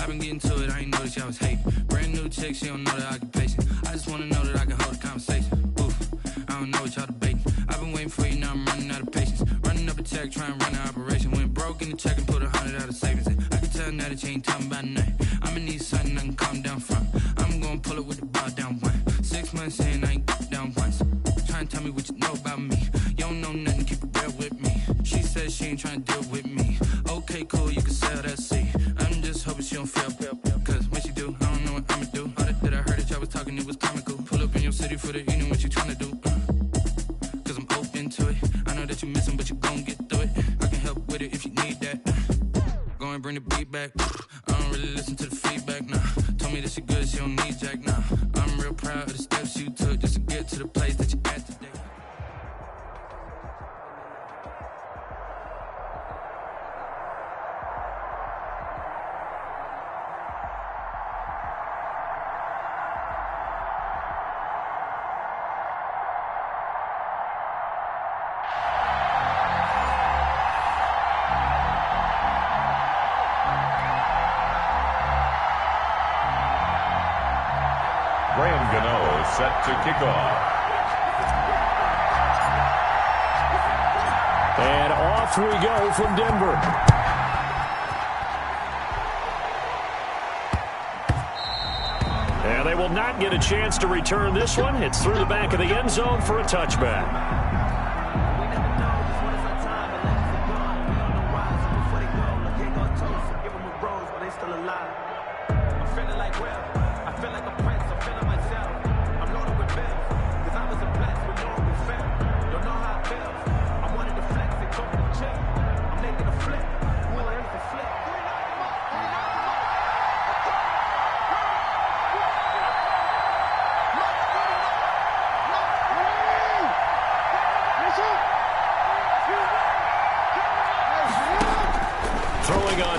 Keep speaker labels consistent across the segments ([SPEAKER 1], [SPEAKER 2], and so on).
[SPEAKER 1] I've been getting to it, I ain't noticed y'all was hating. Brand new chick, she don't know the occupation. I just wanna know that I can hold a conversation. Oof, I don't know what y'all debating. I've been waiting for you, now I'm running out of patience. Running up a check, trying to run an operation. Went broke in the check and put 100 out of savings in. I can tell now that you ain't talking about nothing. I'ma need something I can calm down from. I'm gonna pull it with the bar down one. 6 months in, I ain't down once. Trying to tell me what you know about me. You don't know nothing, keep it real with me. She says she ain't trying to deal with me. Okay, cool, you can sell that seat. I'm just hoping she don't feel. Cause when she do, I don't know what I'ma do. All that I heard that y'all was talking, it was comical. Pull up in your city for the evening, what you trying to do? Cause I'm open to it. I know that you missing, but you gon' get through it. I can help with it if you need that. Go and bring the beat back. I don't really listen to the feedback, nah. Told me that she good, she don't need jack, nah. I'm real proud of the steps you took just to get to the place that you at today.
[SPEAKER 2] Set to kick off.
[SPEAKER 3] And off we go from Denver. And they will not get a chance to return this one. It's through the back of the end zone for a touchback.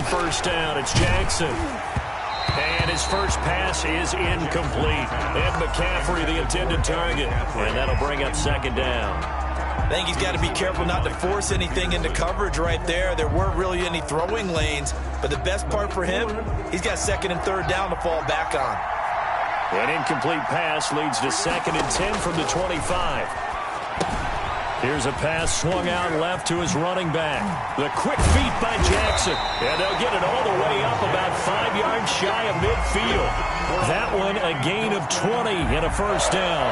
[SPEAKER 3] First down, it's Jackson. And his first pass is incomplete. Ed McCaffrey, the intended target. And that'll bring up second down.
[SPEAKER 4] I think he's got to be careful not to force anything into coverage right there. There weren't really any throwing lanes. But the best part for him, he's got second and third down to fall back on.
[SPEAKER 3] An incomplete pass leads to 2nd and 10 from the 25. Here's a pass swung out left to his running back. The quick feet by Jackson. And they'll get it all the way up about 5 yards shy of midfield. That one a gain of 20 and a first down.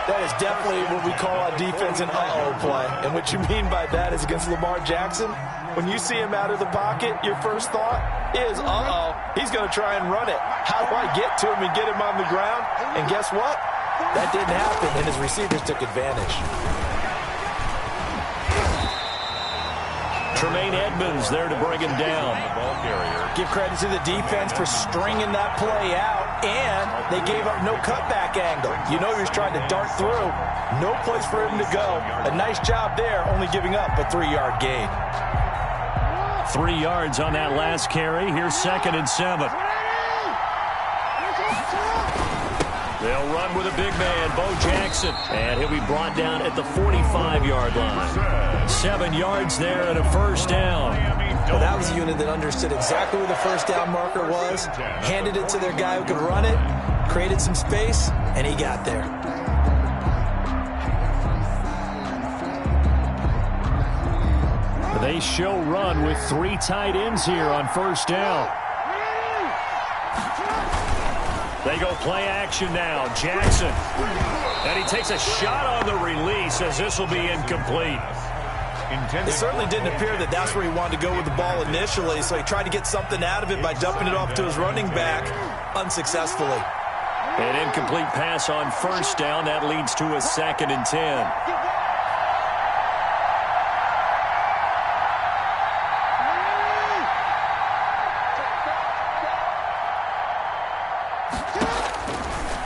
[SPEAKER 4] That is definitely what we call a defense and uh-oh play. And what you mean by that is against Lamar Jackson, when you see him out of the pocket, your first thought is, uh-oh, he's going to try and run it. How do I get to him and get him on the ground? And guess what? That didn't happen, and his receivers took advantage.
[SPEAKER 3] Tremaine Edmonds there to bring him down.
[SPEAKER 4] Give credit to the defense for stringing that play out, and they gave up no cutback angle. You know he was trying to dart through. No place for him to go. A nice job there, only giving up a 3-yard gain.
[SPEAKER 3] 3 yards on that last carry. Here's 2nd and 7. They'll run with a big man, Bo Jackson. And he'll be brought down at the 45-yard line. 7 yards there and a first down.
[SPEAKER 4] Well, that was a unit that understood exactly where the first down marker was, handed it to their guy who could run it, created some space, and he got there.
[SPEAKER 3] They show run with 3 tight ends here on first down. They go play action now. Jackson. And he takes a shot on the release as this will be incomplete.
[SPEAKER 4] It certainly didn't appear that that's where he wanted to go with the ball initially, so he tried to get something out of it by dumping it off to his running back unsuccessfully.
[SPEAKER 3] An incomplete pass on first down. That leads to a 2nd and 10.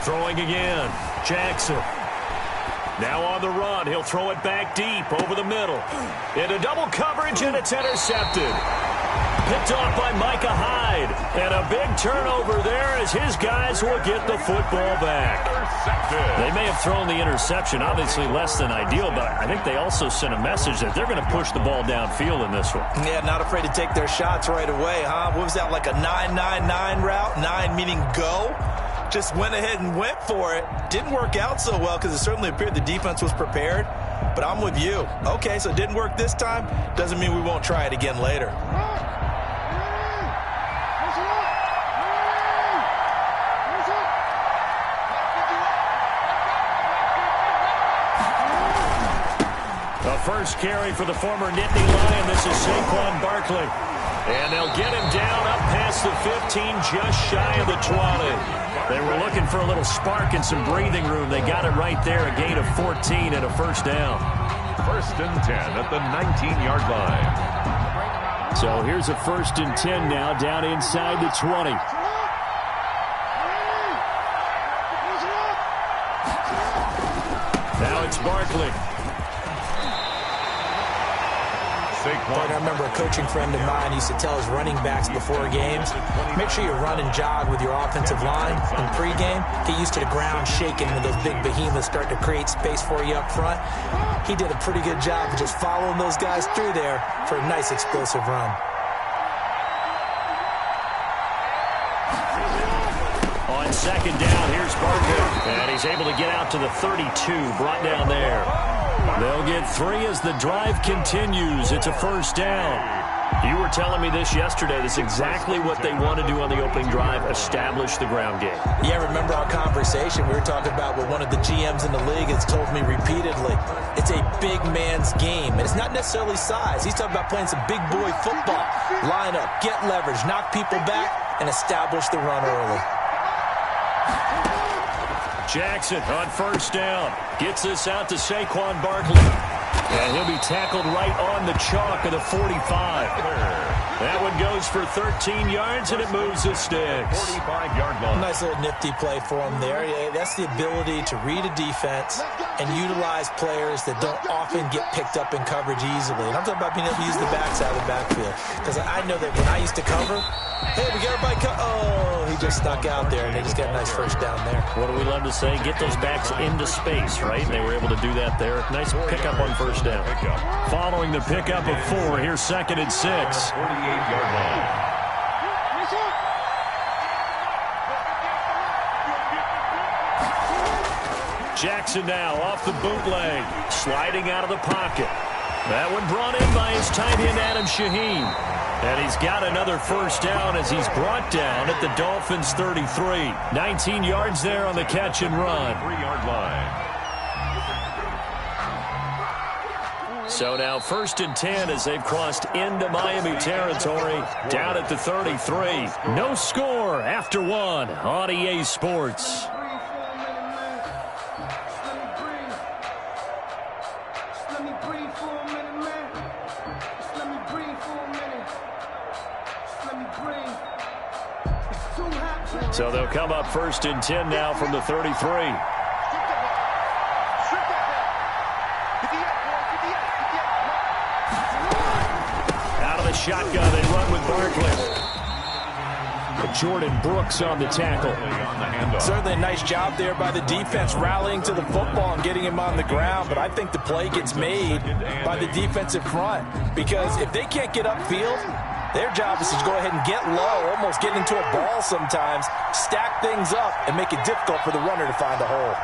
[SPEAKER 3] Throwing again, Jackson. Now on the run, he'll throw it back deep over the middle. Into double coverage, and it's intercepted. Picked off by Micah Hyde. And a big turnover there as his guys will get the football back. They may have thrown the interception, obviously less than ideal, but I think they also sent a message that they're going to push the ball downfield in this one.
[SPEAKER 4] Yeah, not afraid to take their shots right away, huh? What was that, like a 9-9-9 route? 9 meaning go? Just went ahead and went for it. Didn't work out so well because it certainly appeared the defense was prepared. But I'm with you. Okay, so it didn't work this time. Doesn't mean we won't try it again later.
[SPEAKER 3] The first carry for the former Nittany Lion. This is Saquon Barkley. And they'll get him down up past the 15, just shy of the 20. They were looking for a little spark and some breathing room. They got it right there, a gain of 14 and a first down.
[SPEAKER 2] First and 10 at the 19-yard line.
[SPEAKER 3] So here's a first and 10 now, down inside the 20. Now it's Barkley.
[SPEAKER 5] I remember a coaching friend of mine used to tell his running backs before games, make sure you run and jog with your offensive line in pregame. Get used to the ground shaking when those big behemoths start to create space for you up front. He did a pretty good job of just following those guys through there for a nice explosive run.
[SPEAKER 3] On second down, here's Barkley. And he's able to get out to the 32, brought down there. They'll get 3 as the drive continues. It's a first down. You were telling me this yesterday. That's exactly what they want to do on the opening drive, establish the ground game.
[SPEAKER 5] Yeah, remember our conversation? We were talking about what one of the GMs in the league has told me repeatedly. It's a big man's game, and it's not necessarily size. He's talking about playing some big boy football. Line up, get leverage, knock people back, and establish the run early.
[SPEAKER 3] Jackson on first down. Gets this out to Saquon Barkley. And he'll be tackled right on the chalk of the 45. That one goes for 13 yards, and it moves the sticks.
[SPEAKER 2] 45-yard line.
[SPEAKER 5] Nice little nifty play for him there. Yeah, that's the ability to read a defense and utilize players that don't often get picked up in coverage easily. And I'm talking about being able to use the backside of the backfield. Because I know that when I used to cover, hey, we got everybody oh, he just stuck out there, and they just got a nice first down there.
[SPEAKER 3] What do we love to say? Get those backs into space, right? And they were able to do that there. Nice pickup on first down. Following the pickup of 4, here's second and 6.
[SPEAKER 2] 48-yard line.
[SPEAKER 3] Jackson now off the bootleg, sliding out of the pocket. That one brought in by his tight end, Adam Shaheen. And he's got another first down as he's brought down at the Dolphins' 33. 19 yards there on the catch and run.
[SPEAKER 2] 3-yard line.
[SPEAKER 3] So now first and 10 as they've crossed into Miami territory, down at the 33. No score after 1 on EA Sports. So they'll come up first and 10 now from the 33. Out of the shotgun, they run with Barkley. Jordan Brooks on the tackle.
[SPEAKER 4] Certainly a nice job there by the defense, rallying to the football and getting him on the ground. But I think the play gets made by the defensive front, because if they can't get upfield, their job is to go ahead and get low, almost get into a ball sometimes, stack things up, and make it difficult for the runner to find a hole.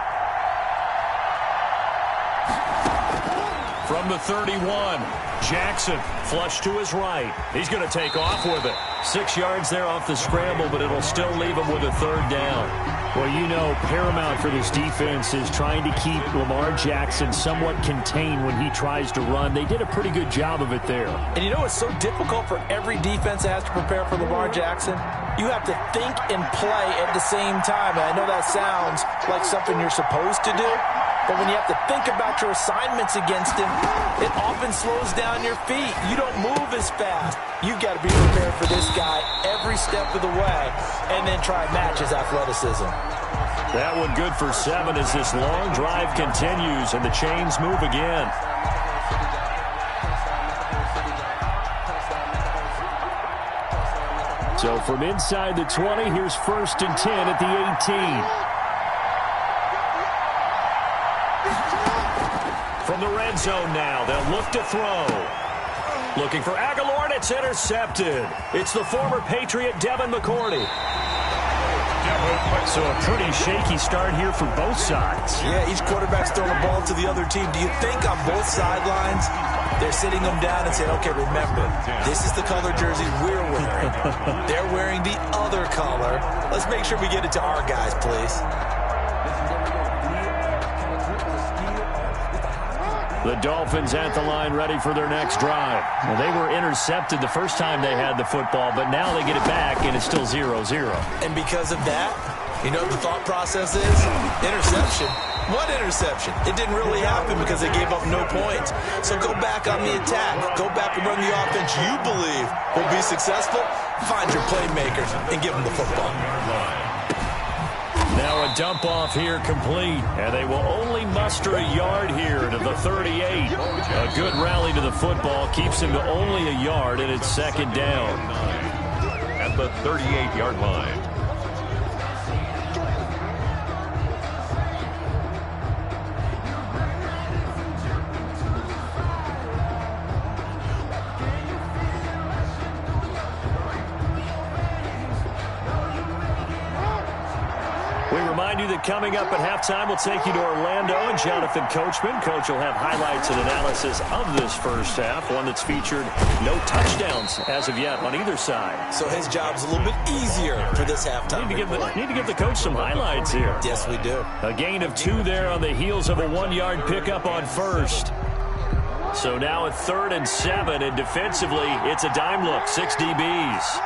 [SPEAKER 3] From the 31, Jackson flush to his right. He's going to take off with it. 6 yards there off the scramble, but it'll still leave him with a third down. Well, you know, paramount for this defense is trying to keep Lamar Jackson somewhat contained when he tries to run. They did a pretty good job of it there.
[SPEAKER 5] And you know it's so difficult for every defense that has to prepare for Lamar Jackson? You have to think and play at the same time. And I know that sounds like something you're supposed to do, but when you have to think about your assignments against him, it often slows down your feet. You don't move as fast. You've got to be prepared for this guy every step of the way and then try and match his athleticism.
[SPEAKER 3] That one good for 7 as this long drive continues and the chains move again. So from inside the 20, here's 1st and 10 at the 18. From the red zone now, they'll look to throw. Looking for Aguilar, and it's intercepted. It's the former Patriot, Devin McCourty. So a pretty shaky start here for both sides.
[SPEAKER 5] Yeah, each quarterback's throwing the ball to the other team. Do you think on both sidelines they're sitting them down and saying, okay, remember, this is the color jersey we're wearing. They're wearing the other color. Let's make sure we get it to our guys, please.
[SPEAKER 3] The Dolphins at the line ready for their next drive. Well, they were intercepted the first time they had the football, but now they get it back, and it's still 0-0.
[SPEAKER 5] And because of that, you know what the thought process is? Interception. What interception? It didn't really happen because they gave up no points. So go back on the attack. Go back and run the offense you believe will be successful. Find your playmakers and give them the football.
[SPEAKER 3] Now a dump off here complete, and they will only muster a yard here to the 38. A good rally to the football keeps him to only a yard, and it's 2nd down.
[SPEAKER 2] At the 38-yard line.
[SPEAKER 3] Coming up at halftime, we'll take you to Orlando and Jonathan Coachman. Coach will have highlights and analysis of this first half, one that's featured no touchdowns as of yet on either side.
[SPEAKER 5] So his job's a little bit easier for this halftime.
[SPEAKER 3] Need to give the coach some highlights here.
[SPEAKER 5] Yes, we do.
[SPEAKER 3] A gain of 2 there on the heels of a 1-yard pickup on first. So now at 3rd and 7, and defensively, it's a dime look, 6 DBs.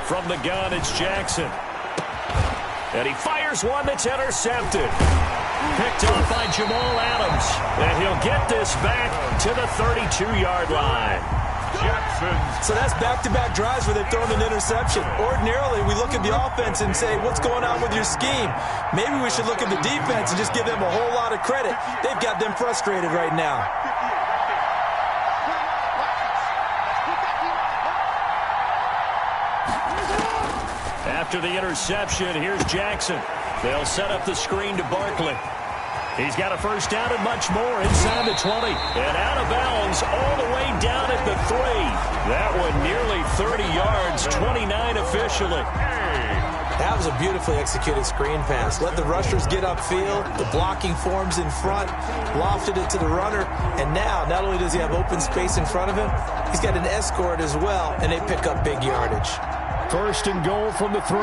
[SPEAKER 3] From the gun, it's Jackson. And he fires one that's intercepted. Picked up by Jamal Adams. And he'll get this back to the 32-yard line.
[SPEAKER 2] Jackson.
[SPEAKER 5] So that's back-to-back drives where they've thrown an interception. Ordinarily, we look at the offense and say, what's going on with your scheme? Maybe we should look at the defense and just give them a whole lot of credit. They've got them frustrated right now.
[SPEAKER 3] After the interception, here's Jackson. They'll set up the screen to Barkley. He's got a first down and much more inside the 20. And out of bounds all the way down at the 3. That one nearly 30 yards, 29 officially.
[SPEAKER 5] That was a beautifully executed screen pass. Let the rushers get upfield. The blocking forms in front. Lofted it to the runner. And now, not only does he have open space in front of him, he's got an escort as well, and they pick up big yardage.
[SPEAKER 3] 1st and goal from the 3.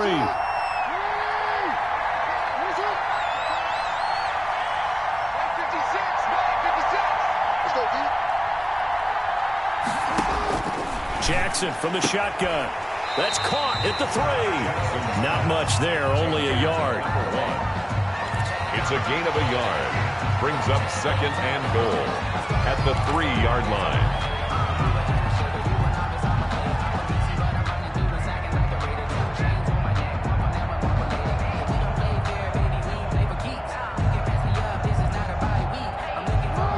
[SPEAKER 3] Jackson from the shotgun. That's caught at the 3. Not much there, only a yard.
[SPEAKER 2] It's a gain of a yard. Brings up 2nd and goal at the 3-yard line.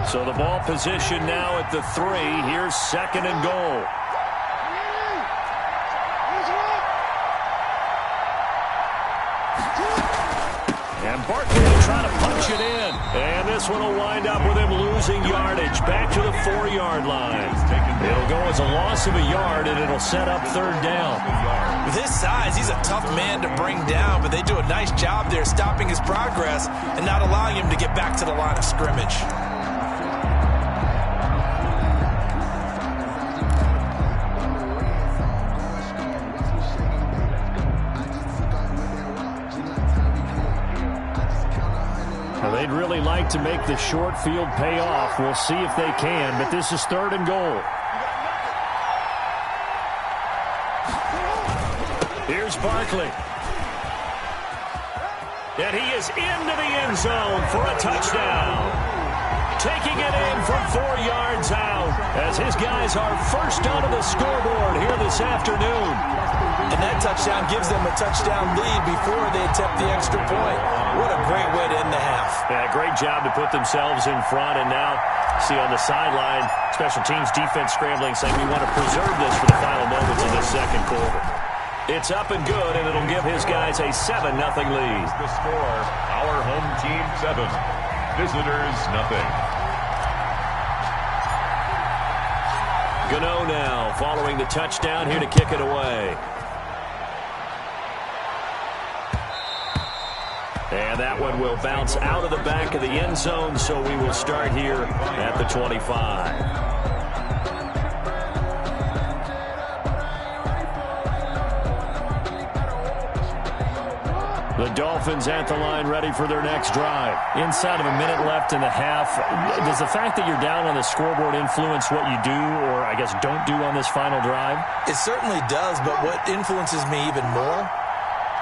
[SPEAKER 3] So the ball position now at the 3. Here's 2nd and goal. And Barkley will try to punch it in. And this one will wind up with him losing yardage back to the 4-yard line. It'll go as a loss of a yard, and it'll set up 3rd down.
[SPEAKER 5] With his size, he's a tough man to bring down, but they do a nice job there stopping his progress and not allowing him to get back to the line of scrimmage.
[SPEAKER 3] They'd really like to make the short field pay off. We'll see if they can, but this is 3rd and goal. Here's Barkley. And he is into the end zone for a touchdown. taking it in from 4 yards out as his guys are first onto the scoreboard here this afternoon.
[SPEAKER 5] And that touchdown gives them a touchdown lead before they attempt the extra point. What a great way to end the half.
[SPEAKER 3] Yeah, great job to put themselves in front. And now, see on the sideline, special teams defense scrambling, saying we want to preserve this for the final moments of the second quarter. It's up and good, and it'll give his guys a 7-0 lead.
[SPEAKER 2] The score, our home team 7, visitors nothing.
[SPEAKER 3] Gano now following the touchdown here to kick it away. And that one will bounce out of the back of the end zone, so we will start here at the 25. The Dolphins at the line ready for their next drive. Inside of a minute left in the half, does the fact that you're down on the scoreboard influence what you do or, I guess, don't do on this final drive?
[SPEAKER 5] It certainly does, but what influences me even more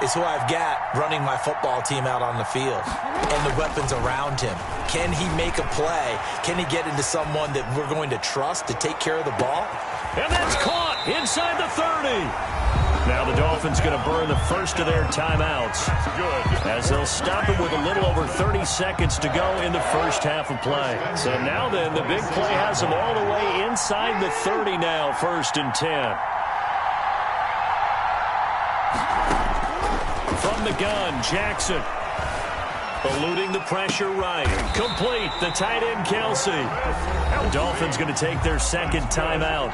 [SPEAKER 5] is who I've got running my football team out on the field and the weapons around him. Can he make a play? Can he get into someone that we're going to trust to take care of the ball?
[SPEAKER 3] And that's caught inside the 30. Now the Dolphins going to burn the first of their timeouts as they'll stop him with a little over 30 seconds to go in the first half of play. So now then, the big play has them all the way inside the 30 now, 1st and 10. From the gun, Jackson. Eluding the pressure right. Complete, the tight end, Kelsey. The Dolphins going to take their second timeout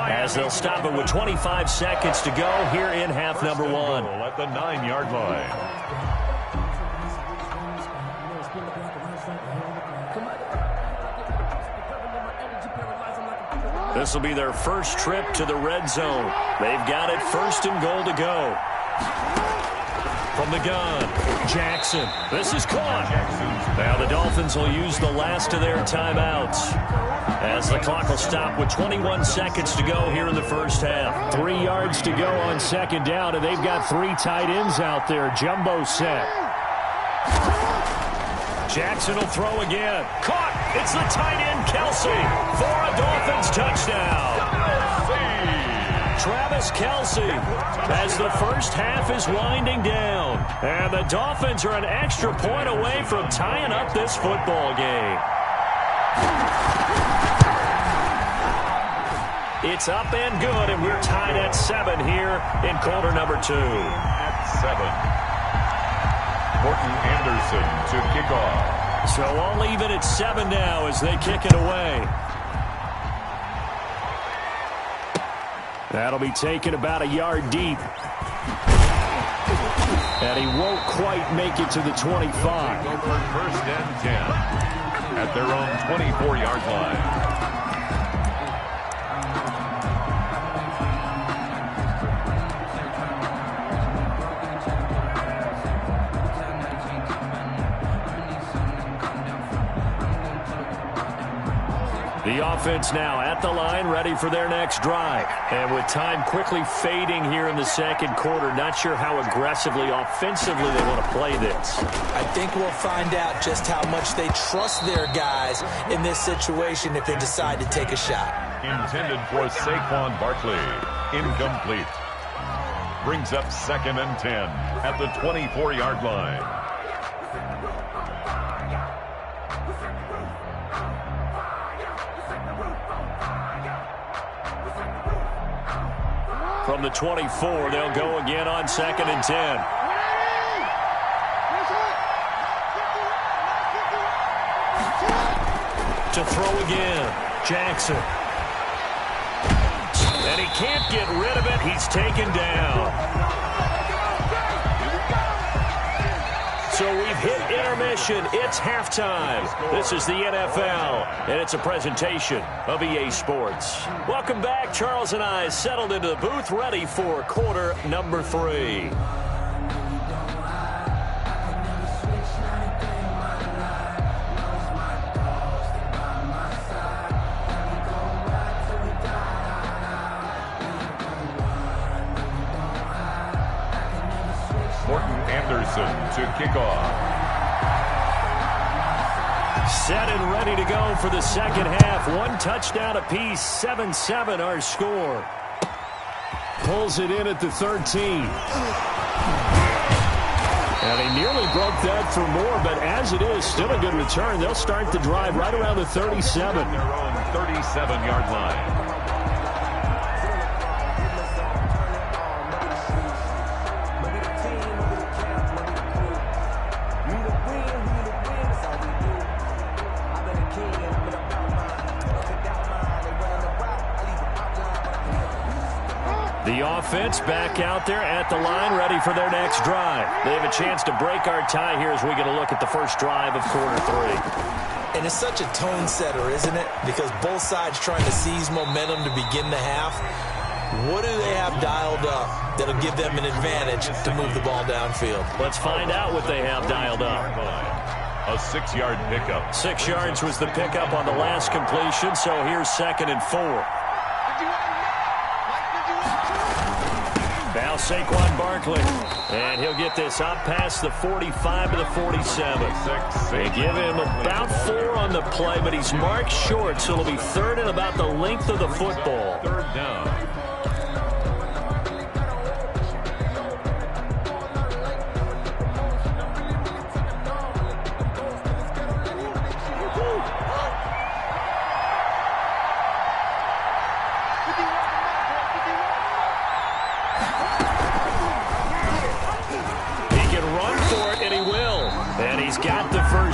[SPEAKER 3] as they'll stop it with 25 seconds to go here in half number 1.
[SPEAKER 2] At the 9-yard line.
[SPEAKER 3] This will be their first trip to the red zone. They've got it 1st and goal to go. From the gun, Jackson. This is caught. Now the Dolphins will use the last of their timeouts as the clock will stop with 21 seconds to go here in the first half. 3 yards to go on second down, and they've got 3 tight ends out there. Jumbo set. Jackson will throw again. Caught. It's the tight end, Kelsey, for a Dolphins touchdown. Travis Kelsey as the first half is winding down. And the Dolphins are an extra point away from tying up this football game. It's up and good, and we're tied at 7 here in quarter number 2.
[SPEAKER 2] At 7. Morton Anderson to kick off.
[SPEAKER 3] So all even at 7 now as they kick it away. That'll be taken about a yard deep. And he won't quite make it to the 25.
[SPEAKER 2] First and 10 at their own 24-yard line.
[SPEAKER 3] The offense now at the line, ready for their next drive. And with time quickly fading here in the second quarter, not sure how aggressively, offensively they want to play this.
[SPEAKER 5] I think we'll find out just how much they trust their guys in this situation if they decide to take a shot.
[SPEAKER 2] Intended for Saquon Barkley. Incomplete. Brings up 2nd and 10 at the 24-yard line.
[SPEAKER 3] From the 24, they'll go again on 2nd and 10. To throw again, Jackson. And he can't get rid of it. He's taken down. So we've hit intermission. It's halftime. This is the NFL, and it's a presentation of EA Sports. Welcome back. Charles and I settled into the booth, ready for quarter number 3.
[SPEAKER 2] Morton Anderson to kick off.
[SPEAKER 3] Set and ready to go for the second half. One touchdown apiece, 7-7 our score. Pulls it in at the 13. And he nearly broke that for more, but as it is, still a good return. They'll start the drive right around the 37.
[SPEAKER 2] Their own 37-yard line.
[SPEAKER 3] The offense back out there at the line, ready for their next drive. They have a chance to break our tie here as we get a look at the first drive of quarter 3.
[SPEAKER 5] And it's such a tone setter, isn't it? Because both sides trying to seize momentum to begin the half. What do they have dialed up that'll give them an advantage to move the ball downfield?
[SPEAKER 3] Let's find out what they have dialed up.
[SPEAKER 2] A 6-yard pickup.
[SPEAKER 3] 6 yards was the pickup on the last completion, so here's 2nd and 4. Now Saquon Barkley, and he'll get this up past the 45 to the 47. They give him about 4 on the play, but he's marked short, so it'll be 3rd and about the length of the football.
[SPEAKER 2] 3rd down.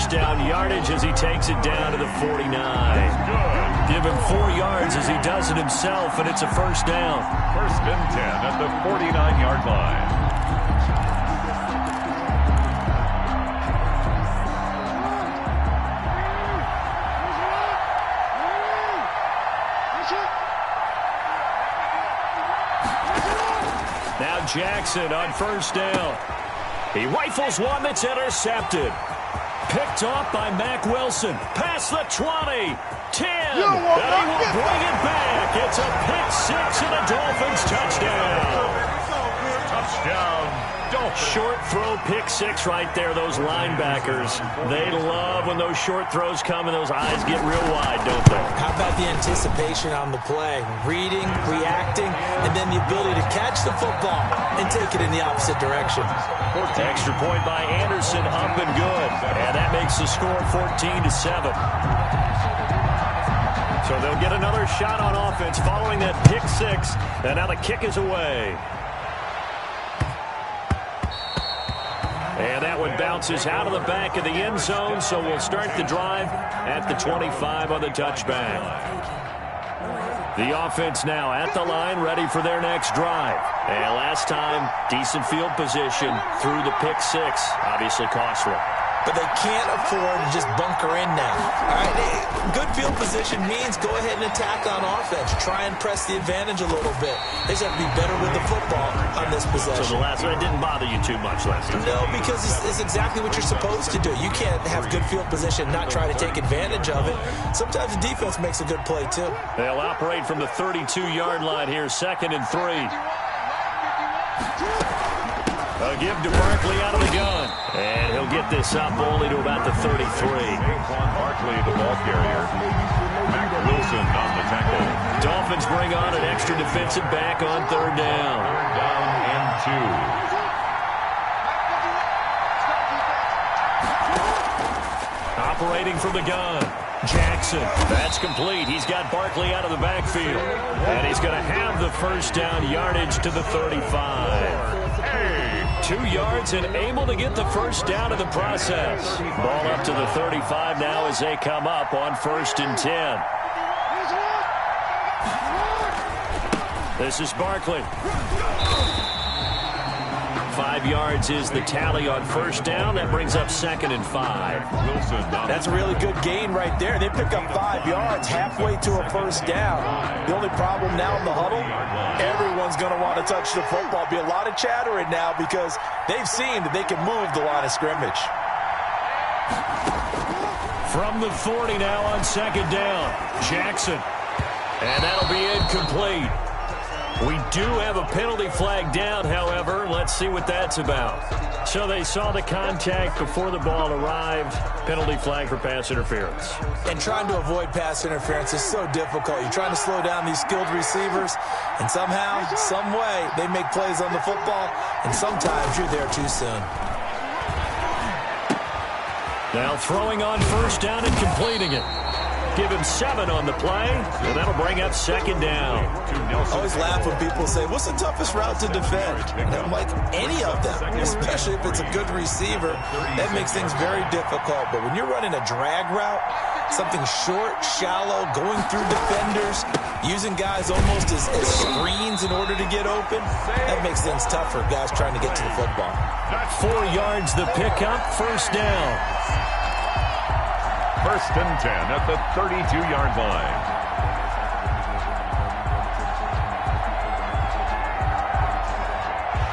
[SPEAKER 3] Down yardage as he takes it down to the 49. Give him 4 yards as he does it himself, and it's a first down.
[SPEAKER 2] 1st and 10 at the 49-yard line.
[SPEAKER 3] Now Jackson on first down. He rifles one that's intercepted. Picked off by Mack Wilson. Past the 20. 10. And he will bring it back. It's a pick 6 and a Dolphins touchdown.
[SPEAKER 2] Touchdown.
[SPEAKER 3] Short throw, pick 6 right there. Those linebackers, they love when those short throws come and those eyes get real wide, don't they?
[SPEAKER 5] How about the anticipation on the play? Reading, reacting, and then the ability to catch the football and take it in the opposite direction.
[SPEAKER 3] Extra point by Anderson, up and good. And that makes the score 14-7. So they'll get another shot on offense following that pick 6. And now the kick is away. And that one bounces out of the back of the end zone, so we'll start the drive at the 25 on the touchback. The offense now at the line, ready for their next drive. And last time, decent field position through the pick 6, obviously costly.
[SPEAKER 5] But they can't afford to just bunker in now. All right, good field position means go ahead and attack on offense. Try and press the advantage a little bit. They just have to be better with the football on this possession.
[SPEAKER 3] So the last one didn't bother you too much last time?
[SPEAKER 5] No, because it's exactly what you're supposed to do. You can't have good field position and not try to take advantage of it. Sometimes the defense makes a good play, too.
[SPEAKER 3] They'll operate from the 32-yard line here, 2nd and 3. A give to Barkley out of the gun. And he'll get this up only to about the 33.
[SPEAKER 2] Barkley, the ball carrier. Mack Wilson on the tackle.
[SPEAKER 3] Dolphins bring on an extra defensive back on 3rd down.
[SPEAKER 2] 3rd down and 2.
[SPEAKER 3] Operating from the gun. Jackson. That's complete. He's got Barkley out of the backfield. And he's going to have the first down yardage to the 35. 2 yards and able to get the first down in the process. Ball up to the 35 now as they come up on 1st and 10. This is Barkley. 5 yards is the tally on first down. That brings up 2nd and 5.
[SPEAKER 2] Wilson.
[SPEAKER 5] That's a really good gain right there. They pick up 5 yards halfway to a first down. The only problem now in the huddle, everyone's going to want to touch the football. Be a lot of chattering now because they've seen that they can move the line of scrimmage.
[SPEAKER 3] From the 40 now on 2nd down. Jackson. And that'll be incomplete. We do have a penalty flag down, however. Let's see what that's about. So they saw the contact before the ball arrived. Penalty flag for pass interference.
[SPEAKER 5] And trying to avoid pass interference is so difficult. You're trying to slow down these skilled receivers, and somehow, some way, they make plays on the football, and sometimes you're there too soon.
[SPEAKER 3] Now throwing on first down and completing it. Give him 7 on the play, and that'll bring up second down.
[SPEAKER 5] I always laugh when people say, what's the toughest route to defend? And I'm like, any of them, especially if it's a good receiver. That makes things very difficult. But when you're running a drag route, something short, shallow, going through defenders, using guys almost as screens in order to get open, that makes things tough for guys trying to get to the football.
[SPEAKER 3] 4 yards the pickup, first down.
[SPEAKER 2] First and 10 at the 32-yard line.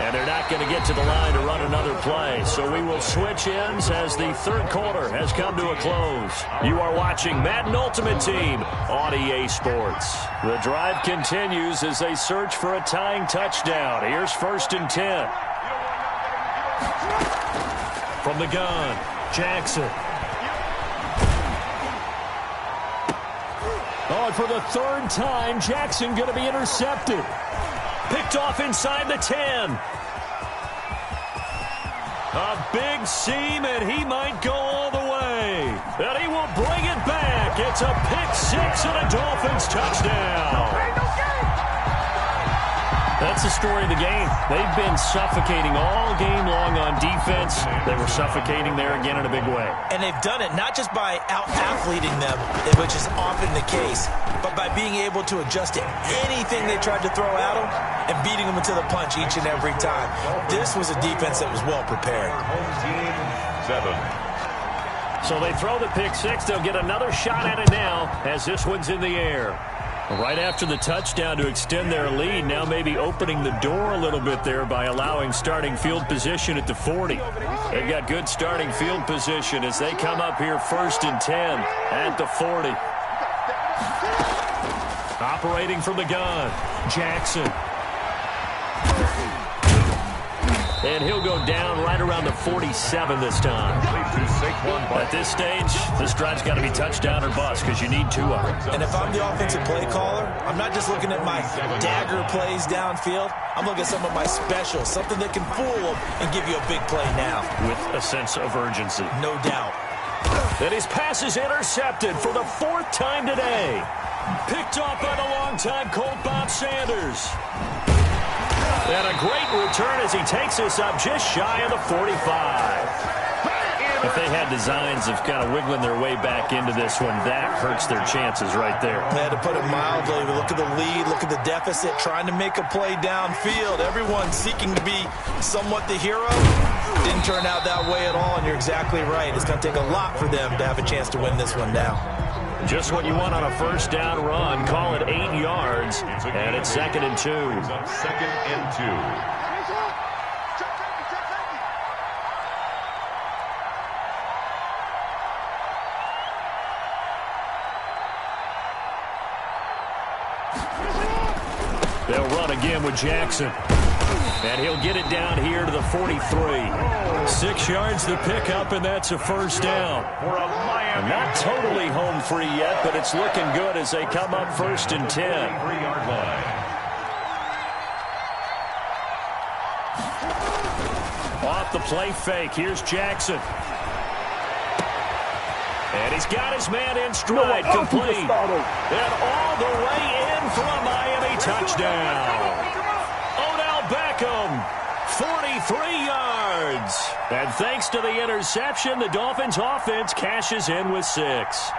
[SPEAKER 3] And they're not going to get to the line to run another play. So we will switch ends as the third quarter has come to a close. You are watching Madden Ultimate Team on EA Sports. The drive continues as they search for a tying touchdown. Here's first and 10. From the gun, Jackson. Oh, and for the third time, Jackson going to be intercepted. Picked off inside the 10. A big seam, and he might go all the way. And he will bring it back. It's a pick 6 and a Dolphins touchdown. That's the story of the game. They've been suffocating all game long on defense. They were suffocating there again in a big way.
[SPEAKER 5] And they've done it not just by out-athleting them, which is often the case, but by being able to adjust to anything they tried to throw at them and beating them into the punch each and every time. This was a defense that was well prepared.
[SPEAKER 2] Home team 7.
[SPEAKER 3] So they throw the pick 6. They'll get another shot at it now as this one's in the air. Right after the touchdown to extend their lead, now maybe opening the door a little bit there by allowing starting field position at the 40. They've got good starting field position as they come up here first and 10 at the 40. Operating from the gun, Jackson. And he'll go down right around the 47 this time. At this stage, this drive's got to be touchdown or bust because you need 2 of them.
[SPEAKER 5] And if I'm the offensive play caller, I'm not just looking at my dagger plays downfield. I'm looking at some of my specials, something that can fool them and give you a big play now.
[SPEAKER 3] With a sense of urgency.
[SPEAKER 5] No doubt.
[SPEAKER 3] And his pass is intercepted for the 4th time today. Picked off by the longtime Colt Bob Sanders. And a great return as he takes this up just shy of the 45. If they had designs of kind of wiggling their way back into this one, that hurts their chances right there.
[SPEAKER 5] They had to put it mildly. Look at the lead, look at the deficit, trying to make a play downfield. Everyone seeking to be somewhat the hero. Didn't turn out that way at all, and you're exactly right. It's going to take a lot for them to have a chance to win this one now.
[SPEAKER 3] Just what you want on a first down run. Call it 8 yards, and it's 2nd and 2.
[SPEAKER 2] Second and 2.
[SPEAKER 3] They'll run again with Jackson. And he'll get it down here to the 43. 6 yards the pickup, and that's a first down. Not totally home free yet, but it's looking good as they come up first and 10.
[SPEAKER 2] 3-yard line.
[SPEAKER 3] Off the play fake, here's Jackson. And he's got his man in stride, complete. And all the way in for a Miami touchdown. Odell Beckham, 43 yards. And thanks to the interception, the Dolphins offense cashes in with 6.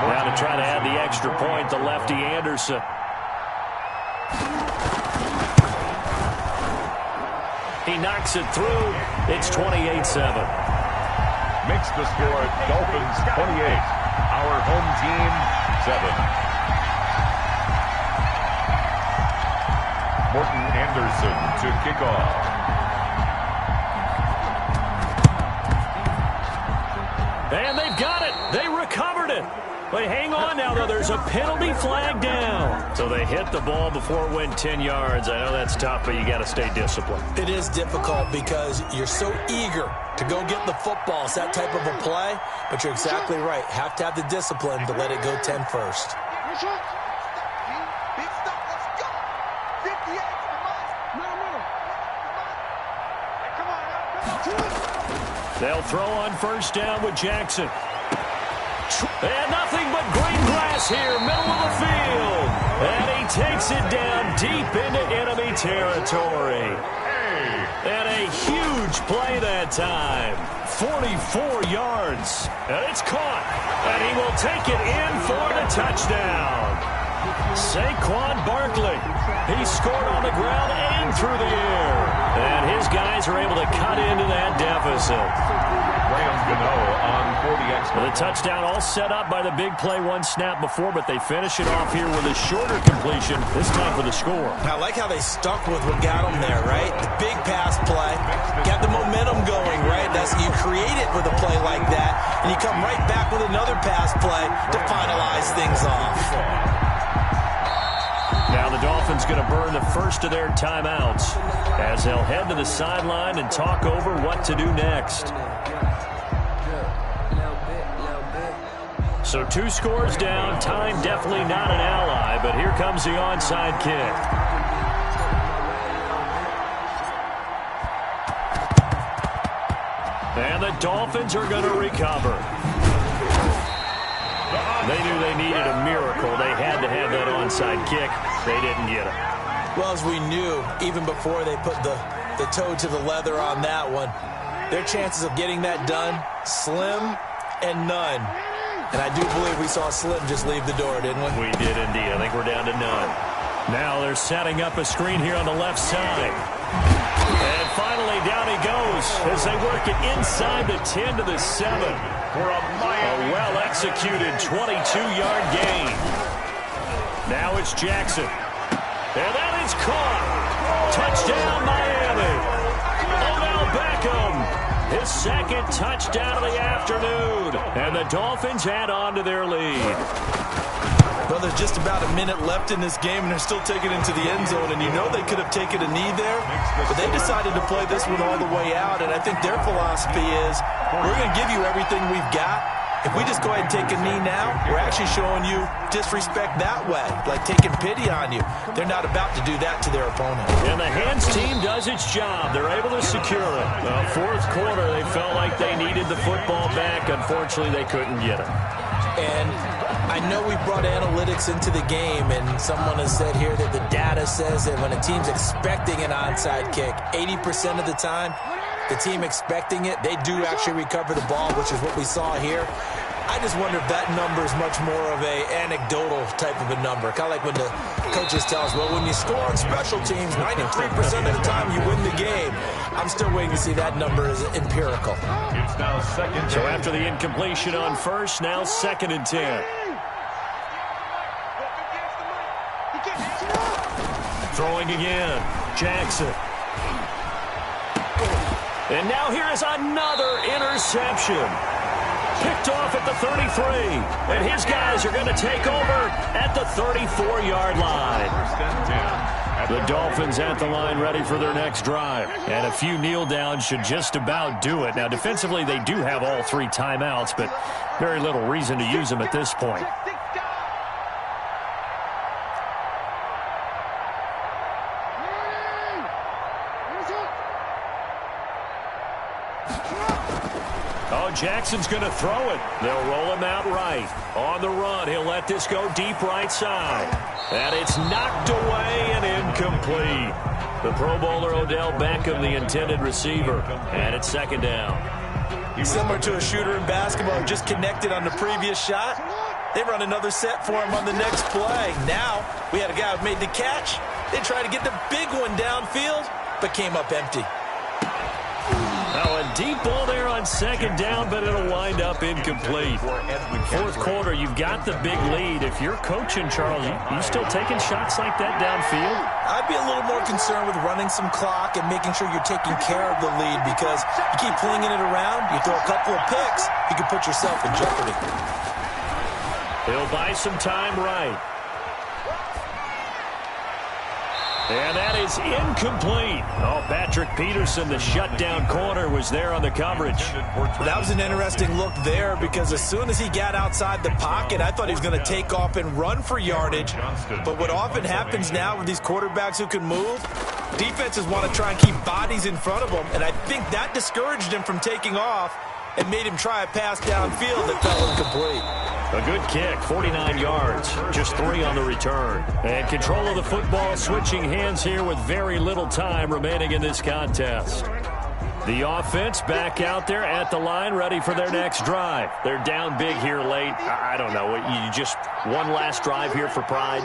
[SPEAKER 3] Now to try to add the extra point, the lefty Anderson. He knocks it through. It's 28-7.
[SPEAKER 2] Makes the score Dolphins 28. Our home team 7. Morton Anderson to kick off.
[SPEAKER 3] And they've got it. They recovered it. But hang on now, though. There's a penalty flag down. So they hit the ball before it went 10 yards. I know that's tough, but you got to stay disciplined.
[SPEAKER 5] It is difficult because you're so eager to go get the football. It's that type of a play, but you're exactly right. Have to have the discipline to let it go 10 first.
[SPEAKER 3] They'll throw on first down with Jackson. And nothing but green grass here, middle of the field. And he takes it down deep into enemy territory. And a huge play that time. 44 yards. And it's caught. And he will take it in for the touchdown. Saquon Barkley. He scored on the ground and through the air. And his guys are able to cut into that deficit. The touchdown all set up by the big play one snap before, but they finish it off here with a shorter completion, this time for the score.
[SPEAKER 5] I like how they stuck with what got them there, right? The big pass play, got the momentum going, right? That's you create it with a play like that, and you come right back with another pass play to finalize things off.
[SPEAKER 3] Now the Dolphins going to burn the first of their timeouts as they'll head to the sideline and talk over what to do next. So 2 scores down, time definitely not an ally, but here comes the onside kick. And the Dolphins are going to recover. They knew they needed a miracle. They had to have that onside kick. They didn't get it.
[SPEAKER 5] Well, as we knew, even before they put the toe to the leather on that one, their chances of getting that done, slim and none. And I do believe we saw Slim just leave the door, didn't we?
[SPEAKER 3] We did indeed. I think we're down to none. Now they're setting up a screen here on the left side. And finally down he goes as they work it inside the 10 to the 7. For a well-executed 22-yard gain. Now it's Jackson. And that is caught. Touchdown, Miami. Odell Beckham. His second touchdown of the afternoon. And the Dolphins add on to their lead.
[SPEAKER 5] Well, there's just about a minute left in this game, and they're still taking it into the end zone. And you know they could have taken a knee there, but they decided to play this one all the way out. And I think their philosophy is, we're going to give you everything we've got. If we just go ahead and take a knee now, we're actually showing you disrespect that way, like taking pity on you. They're not about to do that to their opponent.
[SPEAKER 3] And the hands team does its job. They're able to secure it. Fourth quarter, they felt like they needed the football back. Unfortunately, they couldn't get it.
[SPEAKER 5] And I know we brought analytics into the game, and someone has said here that the data says that when a team's expecting an onside kick, 80% of the time, the team expecting it, they do actually recover the ball, which is what we saw here. I just wonder if that number is much more of a anecdotal type of a number. Kind of like when the coaches tell us, well, when you score on special teams, 93% of the time you win the game. I'm still waiting to see that number is empirical.
[SPEAKER 2] It's now second.
[SPEAKER 3] So after the incompletion on first, now 2nd and 10. Throwing again, Jackson. And now here is another interception. Picked off at the 33. And his guys are going to take over at the 34-yard line. The Dolphins at the line ready for their next drive. And a few kneel downs should just about do it. Now, defensively, they do have all 3 timeouts, but very little reason to use them at this point. Jackson's going to throw it. They'll roll him out right. On the run, he'll let this go deep right side. And it's knocked away and incomplete. The Pro Bowler Odell Beckham, the intended receiver. And it's 2nd down.
[SPEAKER 5] Similar to a shooter in basketball, just connected on the previous shot. They run another set for him on the next play. Now, we had a guy who made the catch. They tried to get the big one downfield, but came up empty.
[SPEAKER 3] Now a deep ball there on 2nd down, but it'll wind up incomplete. Fourth quarter, you've got the big lead. If you're coaching, Charles, you still taking shots like that downfield?
[SPEAKER 5] I'd be a little more concerned with running some clock and making sure you're taking care of the lead, because you keep flinging it around, you throw a couple of picks, you can put yourself in jeopardy.
[SPEAKER 3] He'll buy some time right. And that is incomplete. Oh, Patrick Peterson, the shutdown corner, was there on the coverage.
[SPEAKER 5] That was an interesting look there because as soon as he got outside the pocket, I thought he was going to take off and run for yardage. But what often happens now with these quarterbacks who can move, defenses want to try and keep bodies in front of them. And I think that discouraged him from taking off and made him try a pass downfield that fell incomplete.
[SPEAKER 3] A good kick, 49 yards, just 3 on the return. And control of the football switching hands here with very little time remaining in this contest. The offense back out there at the line, ready for their next drive. They're down big here late. I don't know, you just one last drive here for pride?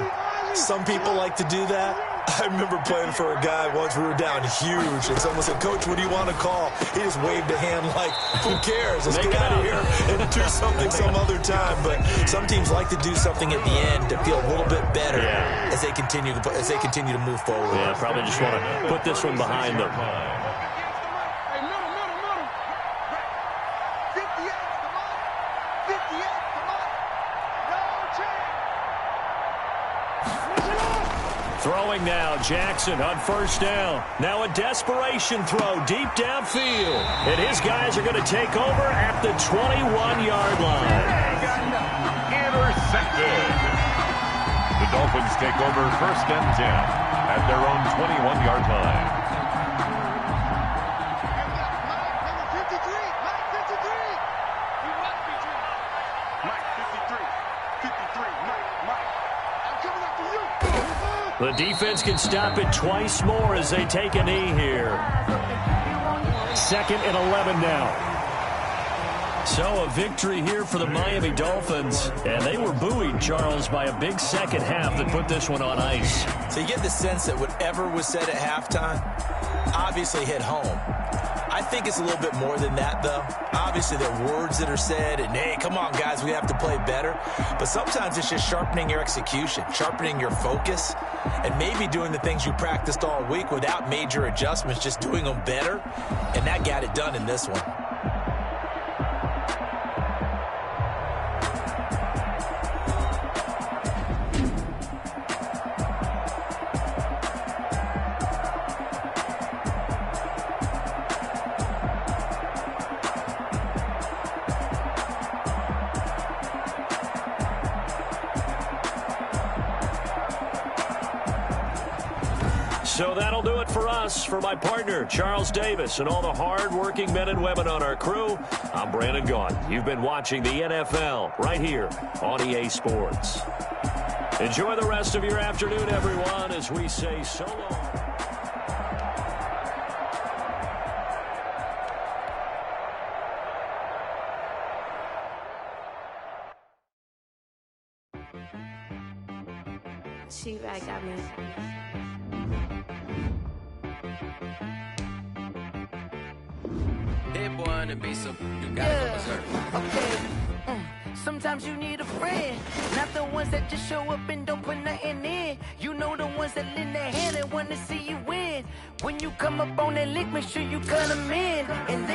[SPEAKER 5] Some people like to do that. I remember playing for a guy once. We were down huge, and someone said, "Coach, what do you want to call?" He just waved a hand like, "Who cares? Let's get out of here and do something some other time." But some teams like to do something at the end to feel a little bit better as they continue to move forward.
[SPEAKER 3] Yeah, probably just want to put this one behind them. Throwing now, Jackson on first down. Now a desperation throw deep downfield. And his guys are going to take over at the 21-yard line.
[SPEAKER 2] Intercepted. The Dolphins take over 1st and 10 at their own 21-yard line.
[SPEAKER 3] The defense can stop it twice more as they take a knee here. 2nd and 11 now. So a victory here for the Miami Dolphins. And they were buoyed, Charles, by a big second half that put this one on ice.
[SPEAKER 5] So you get the sense that whatever was said at halftime obviously hit home. I think it's a little bit more than that, though. Obviously, there are words that are said, and, hey, come on, guys, we have to play better. But sometimes it's just sharpening your execution, sharpening your focus, and maybe doing the things you practiced all week without major adjustments, just doing them better. And that got it done in this one.
[SPEAKER 3] So that'll do it for us. For my partner, Charles Davis, and all the hard-working men and women on our crew, I'm Brandon Gaudin. You've been watching the NFL right here on EA Sports. Enjoy the rest of your afternoon, everyone, as we say so long.
[SPEAKER 6] She-Rag got me.
[SPEAKER 1] Hit one and be some. You gotta go berserk.
[SPEAKER 6] Okay. Sometimes you need a friend, not the ones that just show up and don't put nothing in. You know the ones that lend their hand and want to see you win. When you come up on that lick, make sure you cut them in. And